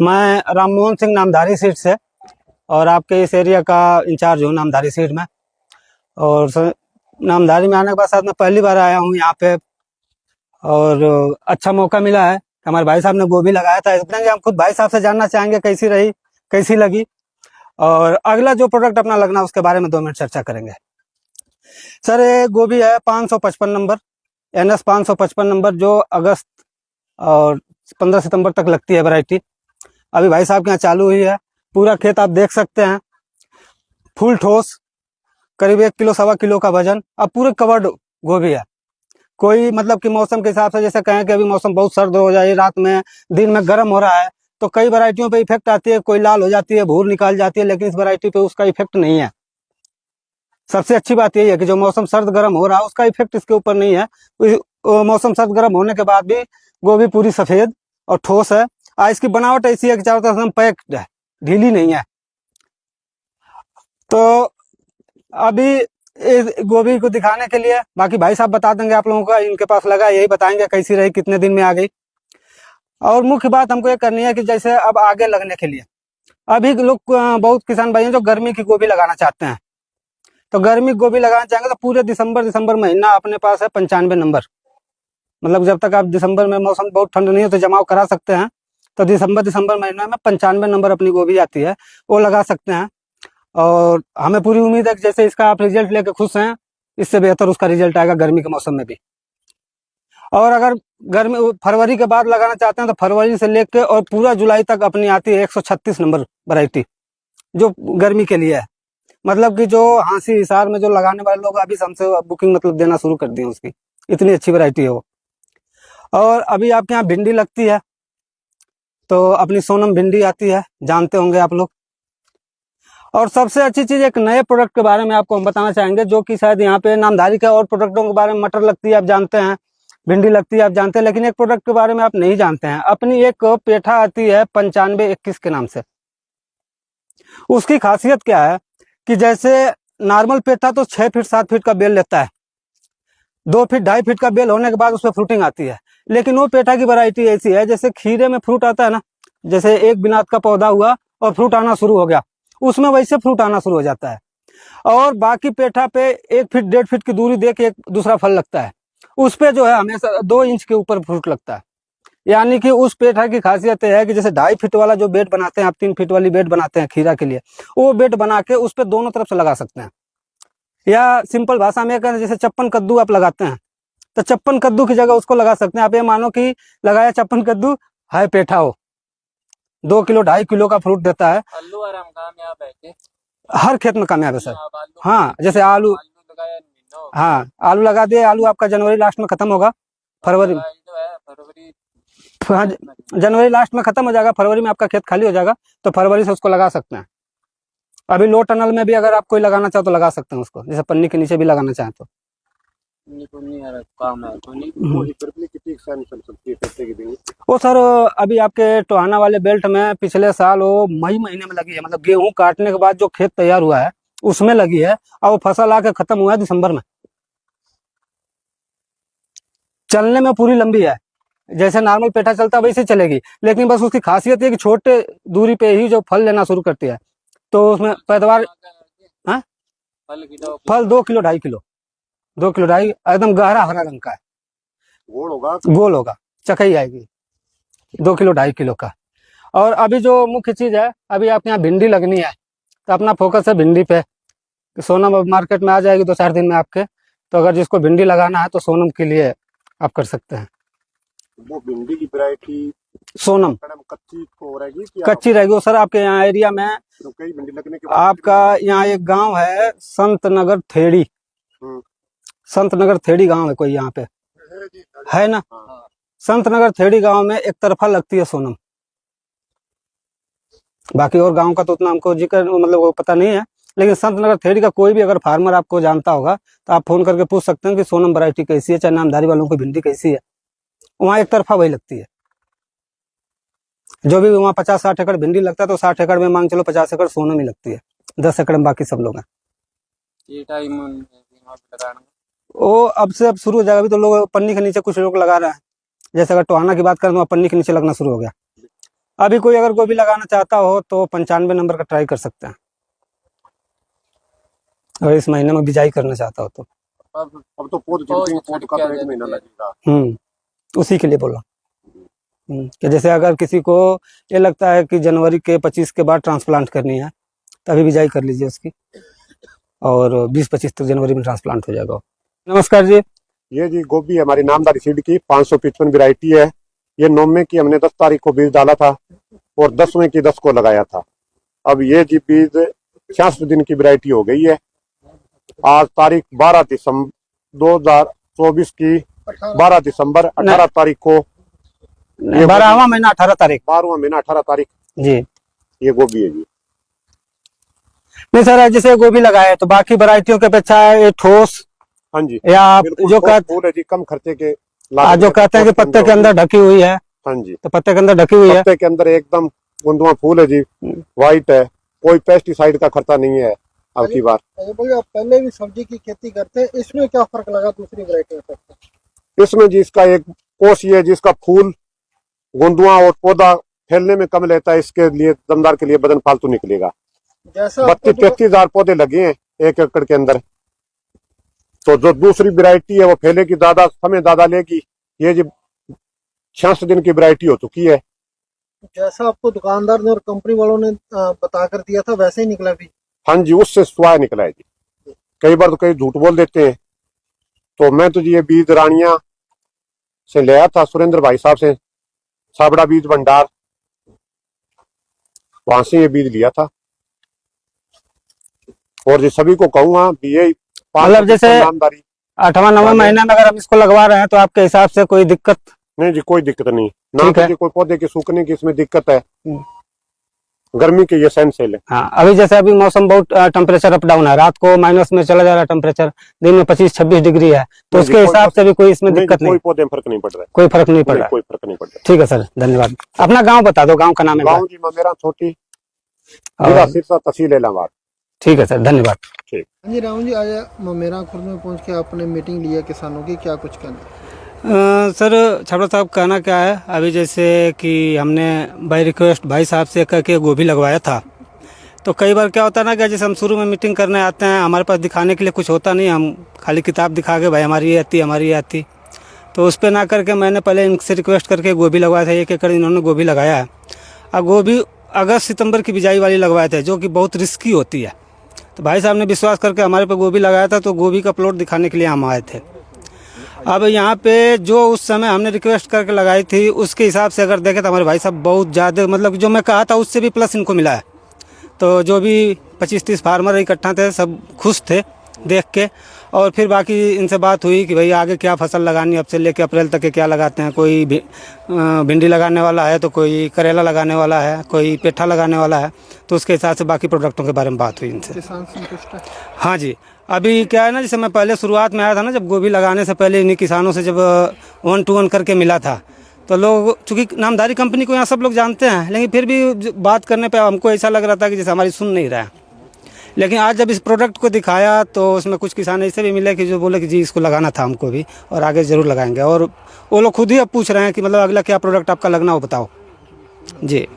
मैं राममोहन सिंह नामधारी सीट से, और आपके इस एरिया का इंचार्ज हूँ नामधारी सीट में। और नामधारी में आने के बाद साथ में पहली बार आया हूँ यहाँ पे, और अच्छा मौका मिला है। हमारे भाई साहब ने गोभी लगाया था, इतना कि हम खुद भाई साहब से जानना चाहेंगे कैसी रही, कैसी लगी, और अगला जो प्रोडक्ट अपना लगना उसके बारे में 2 मिनट चर्चा करेंगे। सर, ये गोभी है 555 नंबर, NS 555 नंबर, जो अगस्त और 15 सितंबर तक लगती है वैरायटी। अभी भाई साहब के यहाँ चालू हुई है। पूरा खेत आप देख सकते हैं, फुल ठोस, करीब 1 किलो 1.25 किलो का वजन। अब पूरे कवर्ड गोभी है। कोई मतलब कि मौसम के हिसाब से, जैसे कहें कि अभी मौसम बहुत सर्द हो जाए, रात में दिन में गर्म हो रहा है, तो कई वैरायटियों पे इफेक्ट आती है, कोई लाल हो जाती है, भूर निकाल जाती है, लेकिन इस वैरायटी पे उसका इफेक्ट नहीं है। सबसे अच्छी बात यही है कि जो मौसम सर्द गर्म हो रहा है उसका इफेक्ट इसके ऊपर नहीं है। मौसम सर्द गर्म होने के बाद भी गोभी पूरी सफेद और ठोस है। इसकी बनावट ऐसी है कि चारों तरफ पैक्ड है, ढीली नहीं है। तो अभी इस गोभी को दिखाने के लिए बाकी भाई साहब बता देंगे आप लोगों का, इनके पास लगा यही बताएंगे कैसी रही, कितने दिन में आ गई। और मुख्य बात हमको ये करनी है कि जैसे अब आगे लगने के लिए अभी लोग बहुत किसान भाई हैं जो गर्मी की गोभी लगाना चाहते हैं। तो गर्मी की गोभी लगाना चाहेंगे तो पूरे दिसंबर महीना अपने पास है 95 नंबर। मतलब जब तक आप दिसंबर में मौसम बहुत ठंड नहीं हो तो जमाव करा सकते हैं। तो दिसंबर महीना में 95 नंबर अपनी गोभी आती है, वो लगा सकते हैं। और हमें पूरी उम्मीद है कि जैसे इसका आप रिजल्ट लेके खुश हैं, इससे बेहतर उसका रिजल्ट आएगा गर्मी के मौसम में भी। और अगर गर्मी फरवरी के बाद लगाना चाहते हैं तो फरवरी से लेके और पूरा जुलाई तक अपनी आती है 136 नंबर वैरायटी, जो गर्मी के लिए है। मतलब कि जो हांसी हिसार में जो लगाने वाले लोग अभी हमसे बुकिंग मतलब देना शुरू कर दिए उसकी, इतनी अच्छी वैरायटी है वो। और अभी आपके यहाँ भिंडी लगती है, तो अपनी सोनम भिंडी आती है, जानते होंगे आप लोग। और सबसे अच्छी चीज एक नए प्रोडक्ट के बारे में आपको हम बताना चाहेंगे, जो कि शायद यहाँ पे नामधारी के और प्रोडक्टों के बारे में, मटर लगती है आप जानते हैं, भिंडी लगती है आप जानते हैं, लेकिन एक प्रोडक्ट के बारे में आप नहीं जानते हैं। अपनी एक पेठा आती है 9521 के नाम से। उसकी खासियत क्या है कि जैसे नॉर्मल पेठा तो 6 फीट 7 फीट का बेल लेता है, 2 फीट 2.5 फीट का बेल होने के बाद उसमें फ्रूटिंग आती है। लेकिन वो पेठा की वैरायटी ऐसी है, जैसे खीरे में फ्रूट आता है ना, जैसे एक बिनात का पौधा हुआ और फ्रूट आना शुरू हो गया, उसमें वैसे फ्रूट आना शुरू हो जाता है। और बाकी पेठा पे 1 फीट 1.5 फीट की दूरी दे के एक दूसरा फल लगता है, उस पे जो है हमेशा 2 इंच के ऊपर फ्रूट लगता है। यानी कि उस पेठा की खासियत है कि जैसे 2.5 फीट वाला जो बेड बनाते हैं आप, 3 फीट वाली बेड बनाते हैं खीरा के लिए, वो बेड बना के उस पे दोनों तरफ से लगा सकते हैं। या सिंपल भाषा में कहते हैं, जैसे 56 कद्दू आप लगाते हैं, तो 56 कद्दू की जगह उसको लगा सकते हैं आप। ये मानो कि लगाया 56 कद्दू, हाय पेठा हो, 2 किलो 2.5 किलो का फ्रूट देता है। आलू आराम कामयाब है कि हर खेत में कामयाब है सर। हाँ, जैसे आलू हाँ, आलू लगा दिए, आलू आपका जनवरी लास्ट में खत्म होगा, फरवरी हाँ, जनवरी लास्ट में खत्म हो जाएगा, फरवरी में आपका खेत खाली हो जाएगा, तो फरवरी से उसको लगा सकते हैं। अभी लो टनल में भी अगर आप कोई लगाना चाहो तो लगा सकते हैं उसको, जैसे पन्नी के नीचे भी लगाना चाहें तो। वो सर अभी आपके टोहाना वाले बेल्ट में पिछले साल वो मई महीने में लगी है, मतलब गेहूं काटने के बाद जो खेत तैयार हुआ है उसमें लगी है, और वो फसल आके खत्म हुआ है दिसंबर में। चलने में पूरी लंबी है, जैसे नॉर्मल पेठा चलता है वैसे चलेगी, लेकिन बस उसकी खासियत है कि छोटे दूरी पे ही जो फल लेना शुरू करती है, तो उसमें पैदावार हाँ, फल 2 किलो 2.5 किलो, 2 किलो 2.5, एकदम गहरा हरा रंग का है, गोल होगा, चकई आएगी, 2 किलो 2.5 किलो का। और अभी जो मुख्य चीज है, अभी आपके यहाँ भिंडी लगनी है, तो अपना फोकस है भिंडी पे। सोनम अब मार्केट में आ जाएगी 2-4 दिन में आपके, तो अगर जिसको भिंडी लगाना है तो सोनम के लिए आप कर सकते हैं। वो भिंडी की वैरायटी सोनम कच्ची रहेगी वो सर। आपके यहाँ एरिया में तो कई भिंडी लगने के बाद आपका यहाँ एक गांव है संत नगर थेड़ी, संत नगर थेड़ी गांव है कोई यहाँ पे है ना, संत नगर थेड़ी गांव में एक तरफा लगती है सोनम। बाकी और गांव का तो उतना हमको जिक्र मतलब वो पता नहीं है, लेकिन संत नगर थेड़ी का कोई भी अगर फार्मर आपको जानता होगा तो आप फोन करके पूछ सकते हैं कि सोनम वैरायटी कैसी है, चाहे नामधारी वालों की भिंडी कैसी है। वहाँ एक तरफा वही लगती है। जो भी वहाँ 50-60 एकड़ भिंडी लगता है, तो 60 एकड़ में मांग चलो 50 एकड़ सोनम ही लगती है, 10 एकड़ में बाकी सब लोग हैं। वो अब से अब शुरू हो जाएगा। अभी तो लोग पन्नी के नीचे कुछ लोग लगा रहे हैं, जैसे अगर टोहाना की बात करें तो पन्नी के नीचे लगना शुरू हो गया। अभी कोई अगर गोभी लगाना चाहता हो तो 95 नंबर का ट्राई कर सकते हैं, अगर इस महीने में बिजाई करना चाहता हो तो। अब तो पौध छिड़केंगे, पौध का तो 1 महीना लगेगा। उसी के लिए बोला कि जैसे अगर किसी को ये लगता है कि जनवरी के 25 के बाद ट्रांसप्लांट करनी है, तभी बिजाई कर लीजिए उसकी, और 20-25 तक जनवरी में ट्रांसप्लांट हो जाएगा। नमस्कार जी। ये जी गोभी हमारी नामदारी सीड की 555 वैरायटी है। ये 9वें की हमने 10 तारीख को बीज डाला था और 10वें की 10 को लगाया था। अब ये जी बीज 66 दिन की वैरायटी हो गई है। आज तारीख 12 दिसंबर 2024 की 12 दिसंबर 18 तारीख को 12वां महीना 18 तारीख 12वां महीना 18 तारीख जी। ये गोभी है जी। नहीं सर, जैसे गोभी लगाए तो बाकी वैरायटियों के अपेक्षा ये ठोस, हाँ जी, या आप बिल्कुल जो ठोस फूल है जी, कम खर्चे के जो कहते हैं कि पत्ते के अंदर ढकी हुई है, हाँ जी, तो पत्ते के अंदर ढकी हुई है, पत्ते के अंदर एकदम गुंदुआ फूल है जी, व्हाइट है, कोई पेस्टिसाइड का खर्चा नहीं है। अब की बार भैया पहले भी सब्जी की खेती करते हैं, इसमें क्या फर्क लगा दूसरी वैरायटी में? इसमें जी इसका एक कोश ये है जिसका फूल गुंदुआ और पौधा फैलने में कम लेता है, इसके लिए दमदार के लिए बदन फालतू निकलेगा। जैसा 32-33 हजार पौधे लगे हैं 1 एकड़ के अंदर, तो जो दूसरी वैरायटी है वो फैलेगी ज्यादा, समय ज्यादा लेगी। ये जी 66 दिन की वैरायटी हो चुकी है। जैसा आपको दुकानदार ने और कंपनी वालों ने बता कर दिया था वैसे ही निकला भी? हाँ जी, उससे स्वाय निकला है जी। कई बार तो कई झूठ बोल देते हैं। तो मैं तो जी ये बीज रानिया से लिया था, सुरेंद्र भाई साहब से, साबड़ा बीज भंडार, वहां से ये बीज लिया था। और जी सभी को कहूंगा भी ये मतलब जैसे नामदारी 8वां-9वां महीना में अगर हम इसको लगवा रहे हैं तो आपके हिसाब से कोई दिक्कत नहीं जी, कोई दिक्कत नहीं ना, ठीक तो है। जी कोई पौधे की सूखने की इसमें दिक्कत है, गर्मी के ये सहनशील है। हाँ, अभी जैसे अभी मौसम बहुत टेम्परेचर अप डाउन है, रात को माइनस में चला जा रहा है टेम्परेचर, दिन में 25-26 डिग्री है, तो उसके हिसाब से भी कोई इसमें दिक्कत नहीं, कोई पौधे में फर्क नहीं पड़ रहा है, कोई फर्क नहीं पड़ रहा है। कोई फर्क नहीं पड़ रहा। ठीक है सर, धन्यवाद। अपना गांव बता दो, गांव का नाम है? गाँव जी मेरा छोटी जिला सिरसा, तहसील इलाहाबाद। ठीक है सर, धन्यवाद। हाँ जी राहुल जी, आज मेरा खुर्द में पहुंच के आपने मीटिंग लिया किसानों की, क्या कुछ कहना? सर छाबड़ा साहब, कहना क्या है, अभी जैसे कि हमने बाय रिक्वेस्ट भाई साहब से करके गोभी लगवाया था, तो कई बार क्या होता है ना कि जैसे हम शुरू में मीटिंग करने आते हैं, हमारे पास दिखाने के लिए कुछ होता नहीं, हम खाली किताब दिखा के भाई हमारी ये आती हमारी ये आती, तो उस पर ना करके मैंने पहले इनसे रिक्वेस्ट करके गोभी लगवाया था। 1 एकड़ इन्होंने गोभी लगाया है, और गोभी अगस्त सितंबर की बिजाई वाली लगवाए थे, जो कि बहुत रिस्की होती है। तो भाई साहब ने विश्वास करके हमारे पे गोभी लगाया था, तो गोभी का प्लॉट दिखाने के लिए हम आए थे। अब यहाँ पे जो उस समय हमने रिक्वेस्ट करके लगाई थी, उसके हिसाब से अगर देखें तो हमारे भाई साहब बहुत ज़्यादा, मतलब जो मैं कहा था उससे भी प्लस इनको मिला है। तो जो भी 25-30 फार्मर इकट्ठा थे, सब खुश थे देख के। और फिर बाकी इनसे बात हुई कि भाई आगे क्या फसल लगानी, अब से लेके अप्रैल तक के क्या लगाते हैं, कोई भिंडी लगाने वाला है, तो कोई करेला लगाने वाला है, कोई पेठा लगाने वाला है, तो उसके हिसाब से बाकी प्रोडक्टों के बारे में बात हुई इनसे। किसान संतुष्ट है? हाँ जी। अभी क्या है ना, जैसे मैं पहले शुरुआत में आया था ना, जब गोभी लगाने से पहले इन्हीं किसानों से जब 1-to-1 करके मिला था, तो लोग, चूँकि नामदारी कंपनी को यहाँ सब लोग जानते हैं, लेकिन फिर भी बात करने पे हमको ऐसा लग रहा था कि जैसे हमारी सुन नहीं रहा है। लेकिन आज जब इस प्रोडक्ट को दिखाया तो उसमें कुछ किसान ऐसे भी मिले कि जो बोले कि जी इसको लगाना था हमको भी, और आगे ज़रूर लगाएंगे। और वो लोग खुद ही अब पूछ रहे हैं कि मतलब अगला क्या प्रोडक्ट आपका लगना हो, बताओ जी।